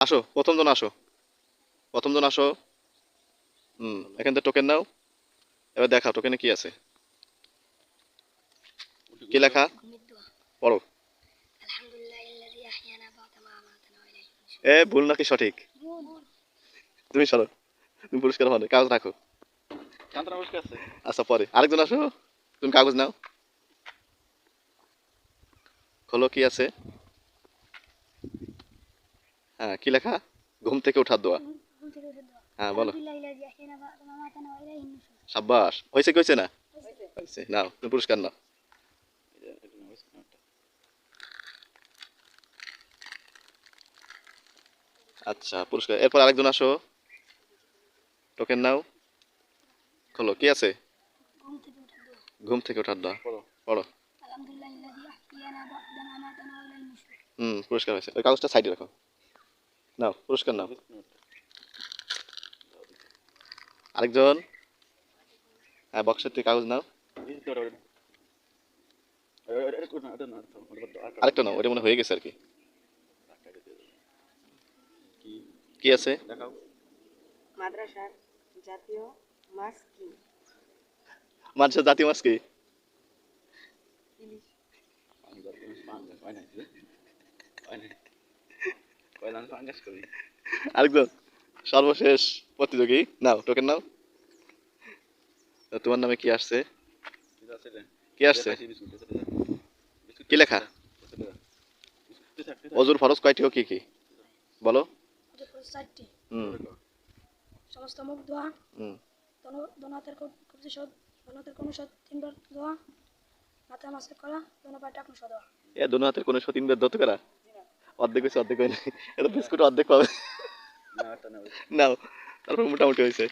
আসো, প্রথম জন আসো। এখান থেকে টোকেন নাও। এবার দেখাও টোকেনে কি আছে, কি লেখা পড়ো। ভুল নাকি সঠিক? তুমি সরো, তুমি পুরস্কার হবে, কাগজ রাখো। আচ্ছা পরে আরেকজন আসো, তুমি কাগজ নাও, খোলো কি আছে। হ্যাঁ কি লেখা? ঘুম থেকে ওঠার দোয়া। হ্যাঁ বলো। সাব্বাস, হয়েছে কি হয়েছে না? হয়েছে, নাও তুমি পুরস্কার নাও। আচ্ছা পুরস্কার। এরপর আরেকজন আসো, টোকেন নাও, খোলো কি আছে। ঘুম থেকে ওঠার দোয়া পড়ো। পুরস্কার হয়েছে, ওই কাগজটা সাইডে রাখো। নাও পুরস্কার নাও। আরেকজন, হ্যাঁ বক্সের থেকে কাগজ নাও। আরেকটা নাও, ওটা মনে হয়ে গেছে আর কি। কি আছে? মাদ্রাসার জাতীয় মাছ কি? মানুষের জাতীয় মাছ কি? ইলিশ। আরেকজন, সর্বশেষ প্রতিযোগী, নাও টোকেন নাও। তোমার নামে কি আসছে? কি আসছে? কি লেখা? অজুর ফরজ কয়টি ও কি কি বলো। হুম সমস্ত মুখ ধোয়া, হুম দোনাতের কবজি সহ, দোনাতের কোনো সহ তিনবার ধোয়া, মাথা মাসে করা, দোনো পায়ে টাকনু সহ ধোয়া। দোনো হাতের কোনো তিনবার ধরতে করা। অর্ধেক হয়েছে, অর্ধেক হয়নি। এটা বিস্কুট অর্ধেক পাবে। নাও, তারপর মোটামুটি হয়েছে।